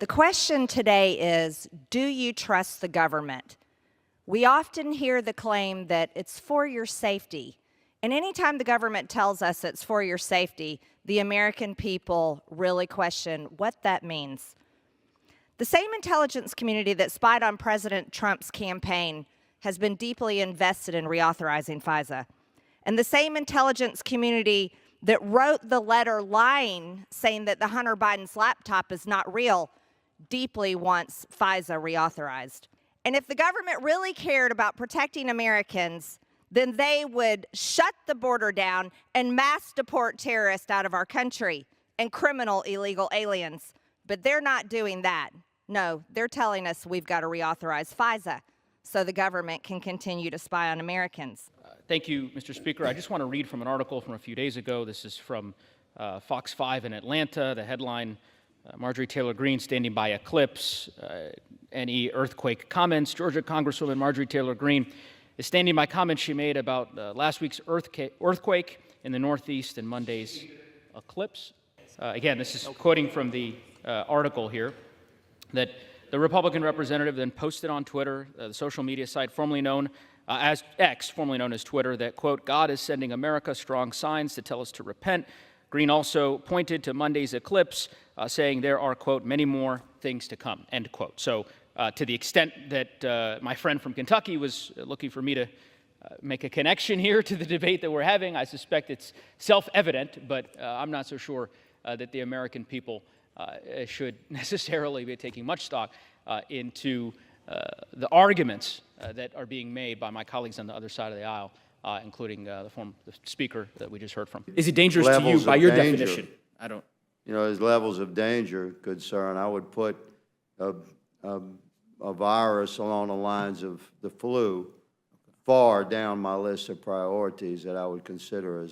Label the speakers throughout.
Speaker 1: The question today is, do you trust the government? We often hear the claim that it's for your safety. And anytime the government tells us it's for your safety, the American people really question what that means. The same intelligence community that spied on President Trump's campaign has been deeply invested in reauthorizing FISA. And the same intelligence community that wrote the letter lying, saying that the Hunter Biden's laptop is not real, deeply wants FISA reauthorized. And if the government really cared about protecting Americans, then they would shut the border down and mass deport terrorists out of our country and criminal illegal aliens. But they're not doing that. No, they're telling us we've got to reauthorize FISA so the government can continue to spy on Americans.
Speaker 2: Thank you, Mr. Speaker. I just want to read from an article from a few days ago. This is from Fox 5 in Atlanta. The headline, Marjorie Taylor Greene standing by eclipse, any earthquake comments. Georgia Congresswoman Marjorie Taylor Greene is standing by comments she made about last week's earthquake in the Northeast and Monday's eclipse. Again, this is quoting from the article here, that the Republican representative then posted on Twitter, the social media site formerly known as X, formerly known as Twitter, that, quote, God is sending America strong signs to tell us to repent. Greene also pointed to Monday's eclipse, saying there are, quote, many more things to come, end quote. So to the extent that my friend from Kentucky was looking for me to make a connection here to the debate that we're having, I suspect it's self-evident, but I'm not so sure that the American people should necessarily be taking much stock into the arguments that are being made by my colleagues on the other side of the aisle, including the speaker that we just heard from. Is it dangerous to you by your definition? I don't.
Speaker 3: You know, there's levels of danger, good sir, and I would put a virus along the lines of the flu far down my list of priorities that I would consider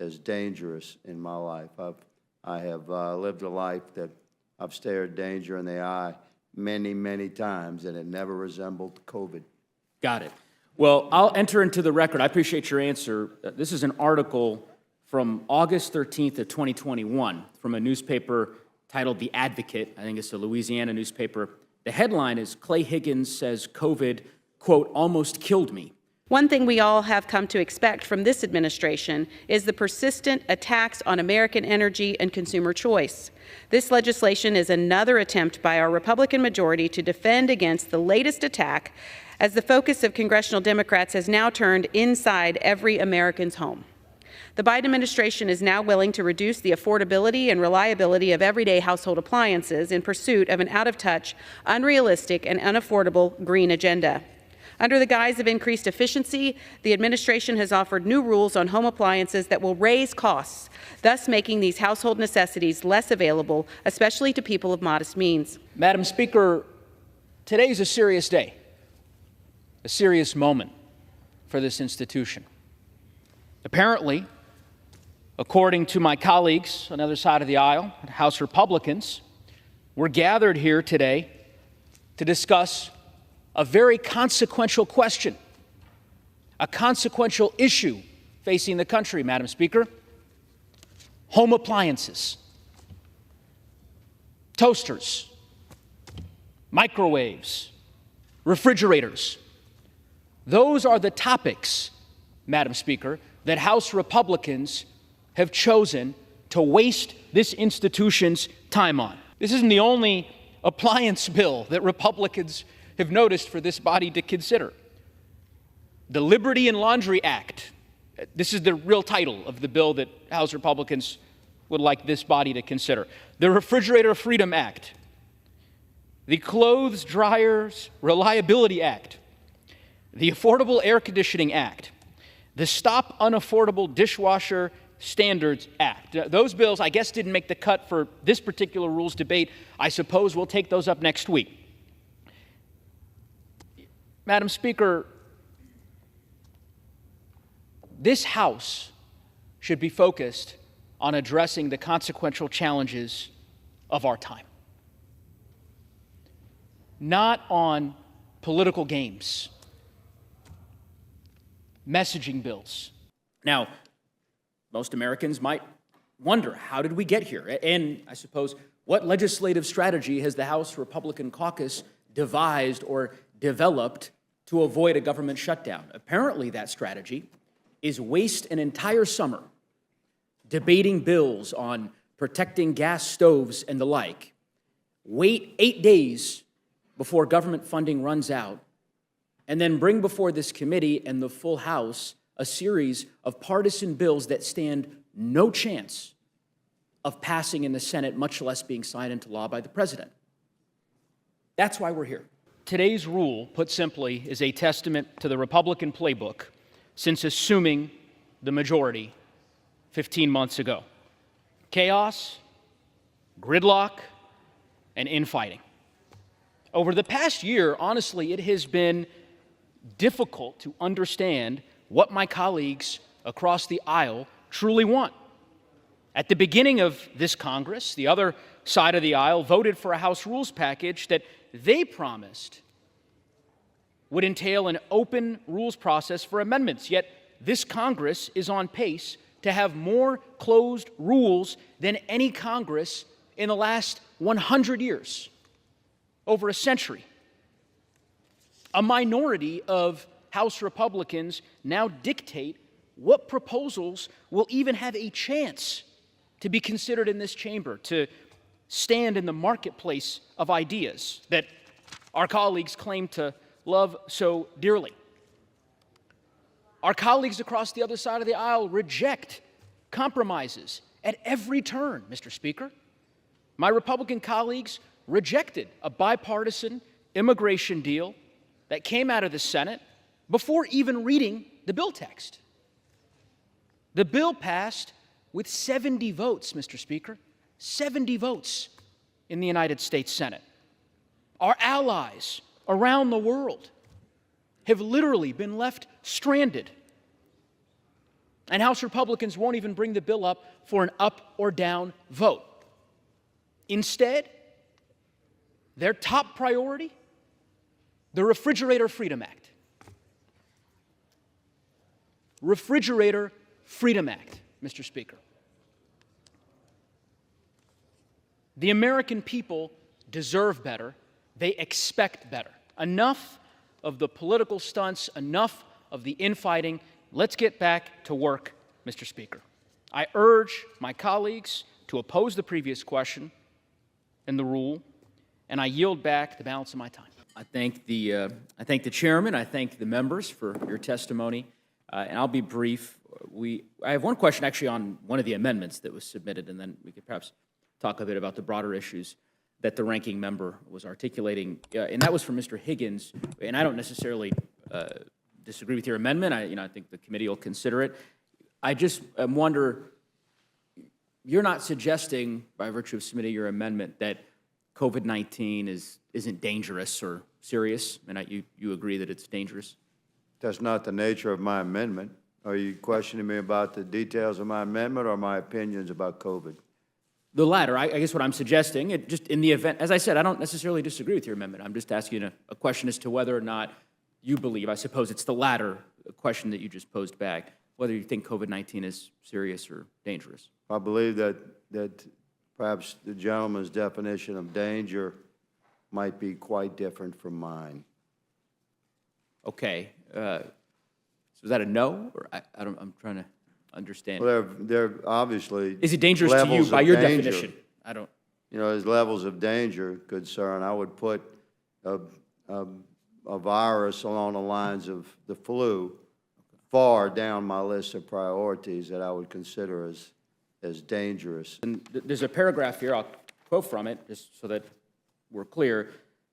Speaker 3: as dangerous in my life. I have lived a life that I've stared danger in the eye many, many times, and it never resembled COVID.
Speaker 2: Got it. Well, I'll enter into the record. I appreciate your answer. This is an article from August 13th of 2021 from a newspaper titled The Advocate. I think it's a Louisiana newspaper. The headline is, Clay Higgins says COVID, quote, almost killed me.
Speaker 4: One thing we all have come to expect from this administration is the persistent attacks on American energy and consumer choice. This legislation is another attempt by our Republican majority to defend against the latest attack, as the focus of congressional Democrats has now turned inside every American's home. The Biden administration is now willing to reduce the affordability and reliability of everyday household appliances in pursuit of an out-of-touch, unrealistic, and unaffordable green agenda. Under the guise of increased efficiency, the administration has offered new rules on home appliances that will raise costs, thus making these household necessities less available, especially to people of modest means.
Speaker 2: Madam Speaker, today is a serious day, a serious moment for this institution. Apparently, according to my colleagues on the other side of the aisle, House Republicans, we're gathered here today to discuss a very consequential question, a consequential issue facing the country, Madam Speaker. Home appliances, toasters, microwaves, refrigerators. Those are the topics, Madam Speaker, that House Republicans have chosen to waste this institution's time on. This isn't the only appliance bill that Republicans have noticed for this body to consider. The Liberty and Laundry Act, this is the real title of the bill that House Republicans would like this body to consider. The Refrigerator Freedom Act, the Clothes Dryers Reliability Act, the Affordable Air Conditioning Act, the Stop Unaffordable Dishwasher Standards Act. Those bills, I guess, didn't make the cut for this particular rules debate. I suppose we'll take those up next week. Madam Speaker, this House should be focused on addressing the consequential challenges of our time, not on political games, messaging bills. Now, most Americans might wonder, how did we get here? And I suppose,
Speaker 5: What legislative strategy has the House Republican caucus devised or developed to avoid a government shutdown? Apparently, that strategy is waste an entire summer debating bills on protecting gas stoves and the like, wait 8 days before government funding runs out, and then bring before this committee and the full House a series of partisan bills that stand no chance of passing in the Senate, much less being signed into law by the president. That's why we're here.
Speaker 2: Today's rule, put simply, is a testament to the Republican playbook since assuming the majority 15 months ago. Chaos, gridlock, and infighting. Over the past year, honestly, it has been difficult to understand what my colleagues across the aisle truly want. At the beginning of this Congress, the other side of the aisle voted for a House rules package that they promised would entail an open rules process for amendments. Yet this Congress is on pace to have more closed rules than any Congress in the last 100 years, over a century. A minority of House Republicans now dictate what proposals will even have a chance to be considered in this chamber, to stand in the marketplace of ideas that our colleagues claim to love so dearly. Our colleagues across the other side of the aisle reject compromises at every turn, Mr. Speaker. My Republican colleagues rejected a bipartisan immigration deal that came out of the Senate before even reading the bill text. The bill passed with 70 votes, Mr. Speaker, 70 votes in the United States Senate. Our allies around the world have literally been left stranded. And House Republicans won't even bring the bill up for an up or down vote. Instead, their top priority, the Refrigerator Freedom Act. Refrigerator Freedom Act, Mr. Speaker. The American people deserve better. They expect better. Enough of the political stunts, enough of the infighting. Let's get back to work, Mr. Speaker. I urge my colleagues to oppose the previous question and the rule, and I yield back the balance of my time.
Speaker 5: I thank the chairman. I thank the members for your testimony, and I'll be brief. I have one question actually on one of the amendments that was submitted, and then we could perhaps talk a bit about the broader issues that the ranking member was articulating, and that was from Mr. Higgins. And I don't necessarily disagree with your amendment. I think the committee will consider it. I just wonder, you're not suggesting, by virtue of submitting your amendment, that COVID-19 isn't dangerous or serious, and you agree that it's dangerous?
Speaker 3: That's not the nature of my amendment. Are you questioning me about the details of my amendment or my opinions about COVID?
Speaker 5: The latter. I guess what I'm suggesting, just in the event, as I said, I don't necessarily disagree with your amendment. I'm just asking a question as to whether or not you believe, I suppose it's the latter question that you just posed back, whether you think COVID-19 is serious or dangerous.
Speaker 3: I believe that perhaps the gentleman's definition of danger might be quite different from mine.
Speaker 5: Okay. So is that a no? Or I'm trying to understand.
Speaker 3: Well, there obviously
Speaker 5: is it dangerous to you by your definition? I don't.
Speaker 3: You know, there's levels of danger, good sir, and I would put a virus along the lines of the flu far down my list of priorities that I would consider as dangerous.
Speaker 5: And there's a paragraph here, I'll quote from it, just so that we're clear. It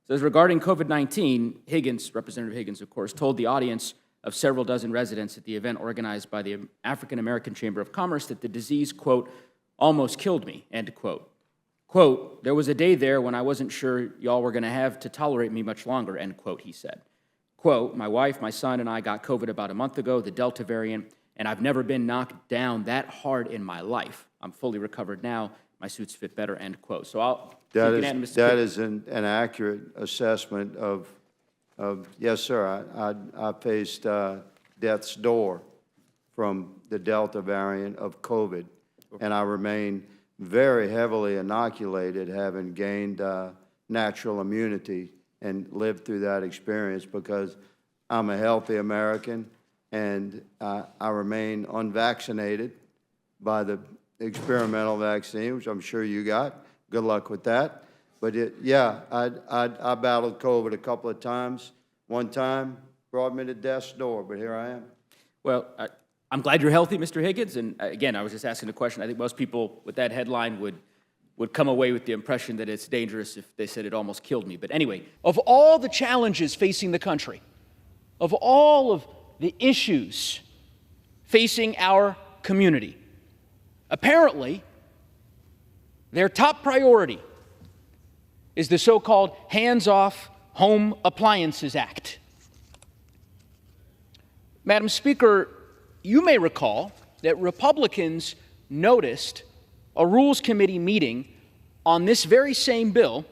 Speaker 5: says, regarding COVID-19, Higgins, Representative Higgins, of course, told the audience of several dozen residents at the event organized by the African American Chamber of Commerce that the disease, quote, almost killed me, end quote. Quote, there was a day there when I wasn't sure y'all were going to have to tolerate me much longer, end quote, he said. Quote, my wife, my son, and I got COVID about a month ago, the Delta variant, and I've never been knocked down that hard in my life. I'm fully recovered now. My suits fit better, end quote. So
Speaker 3: that is an accurate assessment of yes, sir. I faced death's door from the Delta variant of COVID, and I remain very heavily inoculated, having gained natural immunity and lived through that experience, because I'm a healthy American and I remain unvaccinated by the experimental vaccine, which I'm sure you got. Good luck with that. But yeah, I battled COVID a couple of times. One time brought me to death's door, but here I am.
Speaker 5: Well, I'm glad you're healthy, Mr. Higgins. And again, I was just asking a question. I think most people with that headline would come away with the impression that it's dangerous if they said it almost killed me. But anyway, of all the challenges facing the country, of all of the issues facing our community, apparently their top priority is the so-called Hands-Off Home Appliances Act. Madam Speaker, you may recall that Republicans noticed a Rules Committee meeting on this very same bill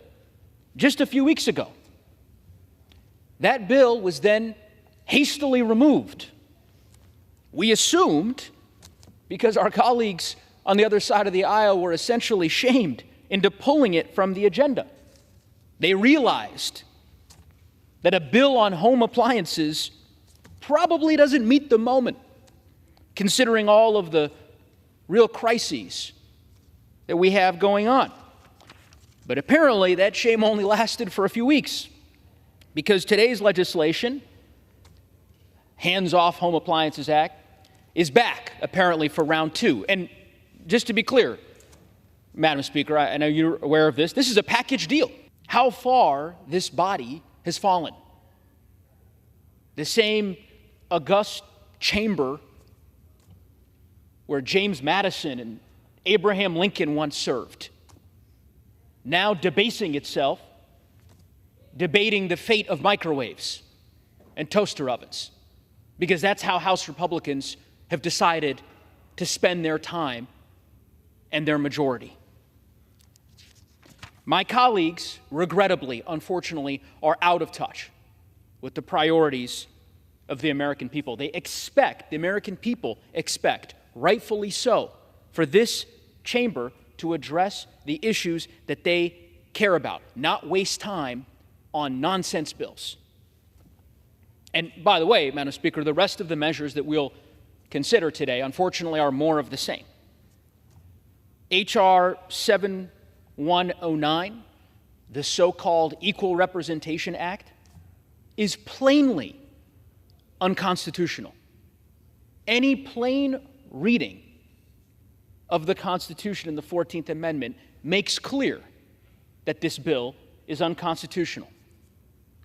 Speaker 5: just a few weeks ago. That bill was then hastily removed. We assumed, because our colleagues on the other side of the aisle were essentially shamed into pulling it from the agenda. They realized that a bill on home appliances probably doesn't meet the moment, considering all of the real crises that we have going on. But apparently that shame only lasted for a few weeks, because today's legislation, Hands-Off Home Appliances Act, is back apparently for round 2. And just to be clear, Madam Speaker, I know you're aware of this. This is a package deal. How far this body has fallen. The same august chamber where James Madison and Abraham Lincoln once served, now debasing itself, debating the fate of microwaves and toaster ovens, because that's how House Republicans have decided to spend their time and their majority. My colleagues, regrettably, unfortunately, are out of touch with the priorities of the American people. The American people expect, rightfully so, for this chamber to address the issues that they care about, not waste time on nonsense bills. And by the way, Madam Speaker, the rest of the measures that we'll consider today, unfortunately, are more of the same. H.R. 7109, the so-called Equal Representation Act, is plainly unconstitutional. Any plain reading of the Constitution in the 14th Amendment makes clear that this bill is unconstitutional.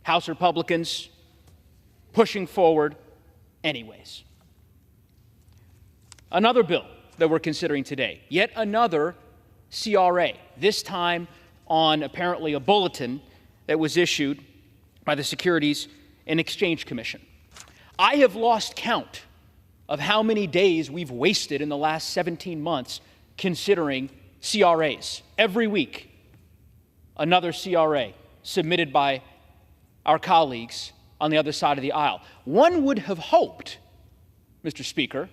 Speaker 5: House Republicans pushing forward anyways. Another bill that we're considering today, yet another CRA, this time on apparently a bulletin that was issued by the Securities and Exchange Commission. I have lost count of how many days we've wasted in the last 17 months considering CRAs. Every week, another CRA submitted by our colleagues on the other side of the aisle. One would have hoped, Mr. Speaker,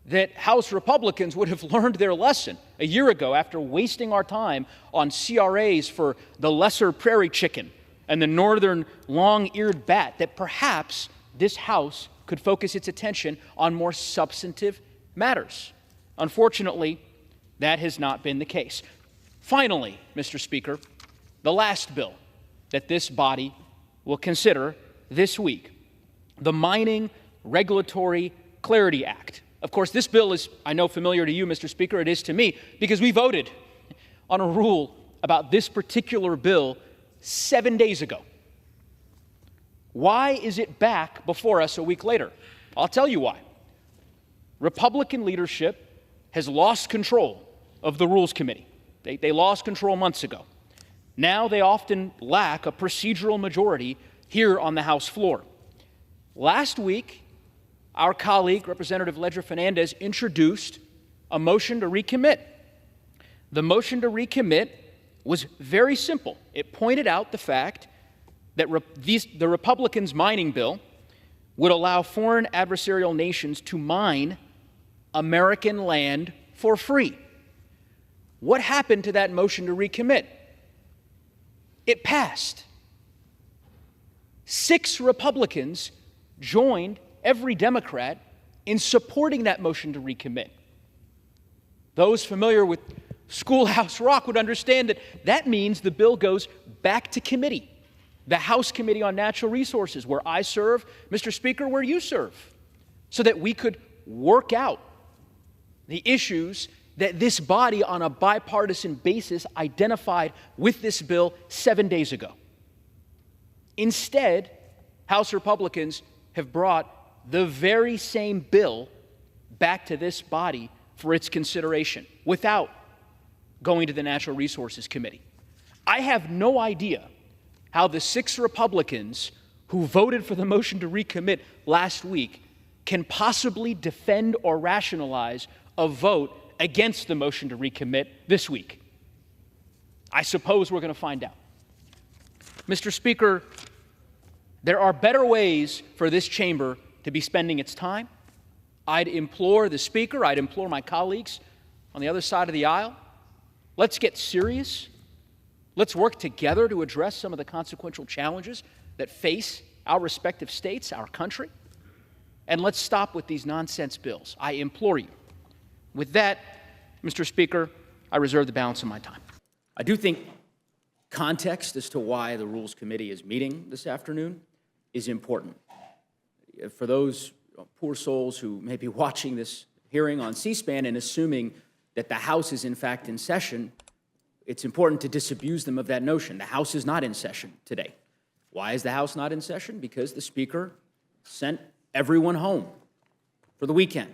Speaker 5: that House Republicans would have learned their lesson a year ago after wasting our time on CRAs for the lesser prairie chicken and the northern long-eared bat, that perhaps this House could focus its attention on more substantive matters. Unfortunately, that has not been the case. Finally, Mr. Speaker, the last bill that this body will consider this week, the Mining Regulatory Clarity Act. Of course, this bill is, I know, familiar to you, Mr. Speaker. It is to me, because we voted on a rule about this particular bill 7 days ago. Why is it back before us a week later? I'll tell you why. Republican leadership has lost control of the Rules Committee. They lost control months ago. Now they often lack a procedural majority here on the House floor. Last week, our colleague, Representative Ledger Fernandez, introduced a motion to recommit. The motion to recommit was very simple. It pointed out the fact that the Republicans' mining bill would allow foreign adversarial nations to mine American land for free. What happened to that motion to recommit? It passed. 6 Republicans joined every Democrat in supporting that motion to recommit. Those familiar with Schoolhouse Rock would understand that that means the bill goes back to committee, the House Committee on Natural Resources, where I serve, Mr. Speaker, where you serve, so that we could work out the issues that this body on a bipartisan basis identified with this bill 7 days ago. Instead, House Republicans have brought the very same bill back to this body for its consideration without going to the Natural Resources Committee. I have no idea how the 6 Republicans who voted for the motion to recommit last week can possibly defend or rationalize a vote against the motion to recommit this week. I suppose we're going to find out. Mr. Speaker, there are better ways for this chamber to be spending its time. I'd implore the Speaker, I'd implore my colleagues on the other side of the aisle, let's get serious. Let's work together to address some of the consequential challenges that face our respective states, our country. And let's stop with these nonsense bills. I implore you. With that, Mr. Speaker, I reserve the balance of my time. I do think context as to why the Rules Committee is meeting this afternoon is important. For those poor souls who may be watching this hearing on C-SPAN and assuming that the House is in fact in session, it's important to disabuse them of that notion. The House is not in session today. Why is the House not in session? Because the Speaker sent everyone home for the weekend,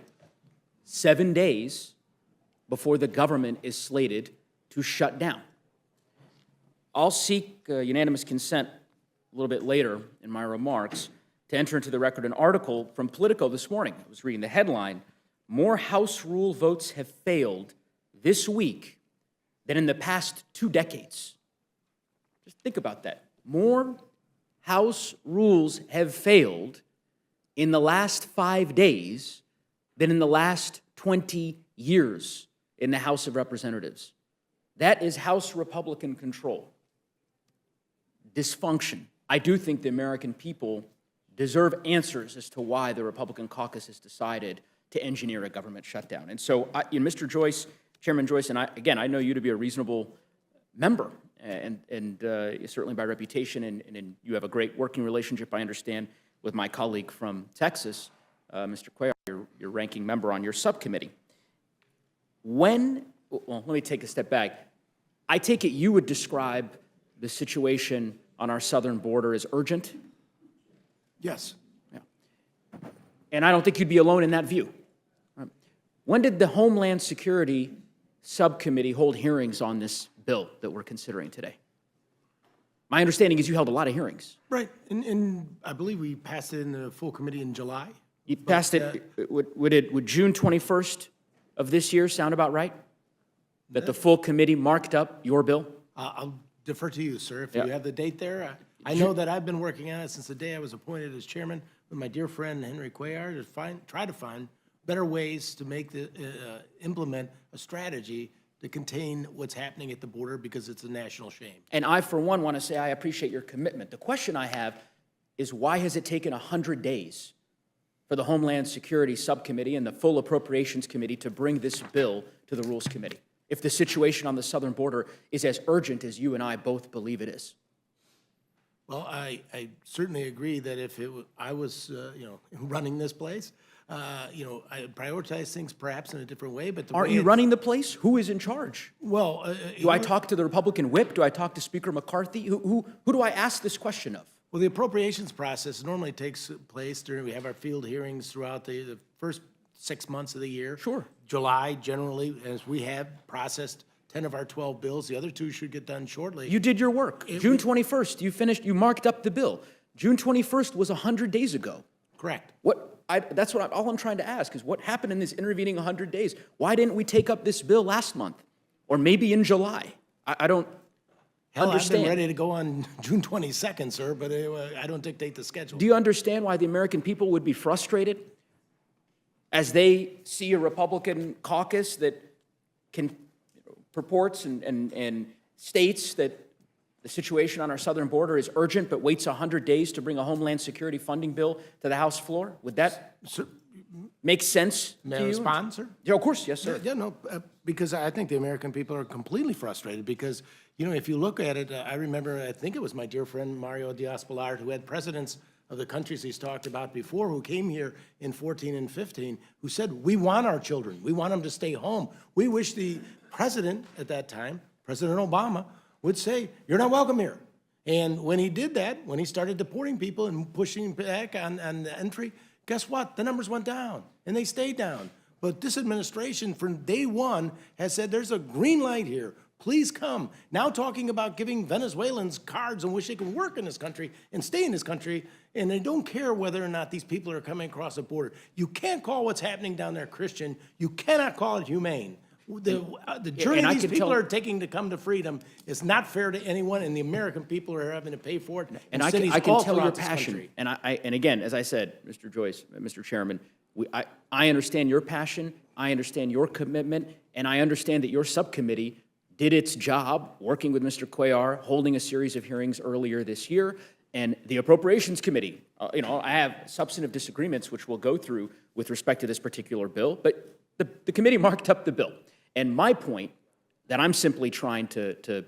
Speaker 5: 7 days before the government is slated to shut down. I'll seek unanimous consent a little bit later in my remarks to enter into the record an article from Politico this morning. I was reading the headline, "More House rule votes have failed this week than in the past 2 decades." Just think about that. More House rules have failed in the last 5 days than in the last 20 years in the House of Representatives. That is House Republican control. Dysfunction. I do think the American people deserve answers as to why the Republican caucus has decided to engineer a government shutdown. And so, Mr. Joyce, Chairman Joyce, and I know you to be a reasonable member, and certainly by reputation, and you have a great working relationship, I understand, with my colleague from Texas, Mr. Cuellar, your ranking member on your subcommittee. Well, let me take a step back. I take it you would describe the situation on our southern border as urgent?
Speaker 6: Yes.
Speaker 5: Yeah. And I don't think you'd be alone in that view. When did the Homeland Security Subcommittee hold hearings on this bill that we're considering today? My understanding is you held a lot of hearings.
Speaker 6: Right, and I believe we passed it in the full committee in July.
Speaker 5: You passed it, would June 21st of this year sound about right? That the full committee marked up your bill?
Speaker 6: I'll defer to you, sir, if
Speaker 5: Yeah.
Speaker 6: you have the date there. I know that I've been working on it since the day I was appointed as chairman with my dear friend Henry Cuellar to try to find better ways to make implement a strategy to contain what's happening at the border, because it's a national shame.
Speaker 5: And I, for one, want to say I appreciate your commitment. The question I have is, why has it taken 100 days for the Homeland Security Subcommittee and the full Appropriations Committee to bring this bill to the Rules Committee, if the situation on the southern border is as urgent as you and I both believe it is?
Speaker 6: Well, I certainly agree that if I was, running this place, I'd prioritize things perhaps in a different way, but
Speaker 5: Aren't you running the place? Who is in charge?
Speaker 6: Well,
Speaker 5: Do I talk to the Republican whip? Do I talk to Speaker McCarthy? Who do I ask this question of?
Speaker 6: Well, the appropriations process normally takes place we have our field hearings throughout the first 6 months of the year.
Speaker 5: Sure.
Speaker 6: July, generally, as we have processed 10 of our 12 bills. The other 2 should get done shortly.
Speaker 5: You did your work. June 21st, you marked up the bill. June 21st was 100 days ago.
Speaker 6: Correct.
Speaker 5: All I'm trying to ask is, what happened in this intervening 100 days? Why didn't we take up this bill last month? Or maybe in July? I don't understand.
Speaker 6: I've been ready to go on June 22nd, sir, but I don't dictate the schedule.
Speaker 5: Do you understand why the American people would be frustrated as they see a Republican caucus that can purports and states that the situation on our southern border is urgent, but waits 100 days to bring a Homeland Security funding bill to the House floor? Would that make sense
Speaker 6: May
Speaker 5: to
Speaker 6: I
Speaker 5: you?
Speaker 6: respond, sir?
Speaker 5: Yeah, of course, yes, sir.
Speaker 6: Yeah, no, because I think the American people are completely frustrated because, you know, if you look at it, I remember, I think it was my dear friend Mario Diaz-Balart, who had presidents of the countries he's talked about before, who came here in 14 and 15, who said, we want our children. We want them to stay home. We wish the president at that time, President Obama, would say, you're not welcome here. And when he did that, when he started deporting people and pushing back on the entry, guess what? The numbers went down, and they stayed down. But this administration, from day one, has said there's a green light here. Please come. Now talking about giving Venezuelans cards in which they can work in this country and stay in this country, and they don't care whether or not these people are coming across the border. You can't call what's happening down there Christian. You cannot call it humane. The journey these people are taking to come to freedom is not fair to anyone, and the American people are having to pay for it.
Speaker 5: And I can tell your passion. And again, as I said, Mr. Joyce, Mr. Chairman, I understand your passion, I understand your commitment, and I understand that your subcommittee did its job working with Mr. Cuellar, holding a series of hearings earlier this year, and the Appropriations Committee. I have substantive disagreements which we'll go through with respect to this particular bill, but the committee marked up the bill. And my point that I'm simply trying to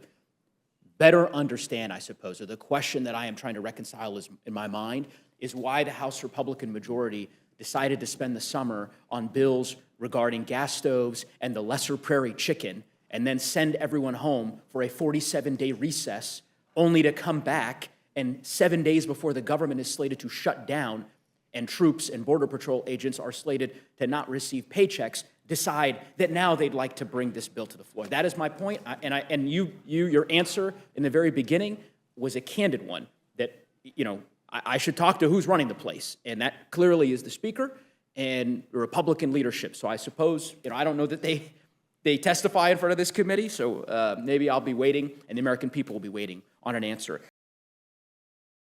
Speaker 5: better understand, I suppose, or the question that I am trying to reconcile in my mind, is why the House Republican majority decided to spend the summer on bills regarding gas stoves and the lesser prairie chicken, and then send everyone home for a 47-day recess, only to come back and 7 days before the government is slated to shut down and troops and Border Patrol agents are slated to not receive paychecks, decide that now they'd like to bring this bill to the floor. That is my point, your answer in the very beginning was a candid one, that, I should talk to who's running the place, and that clearly is the Speaker and the Republican leadership. So I suppose, I don't know that they testify in front of this committee, so maybe I'll be waiting, and the American people will be waiting on an answer.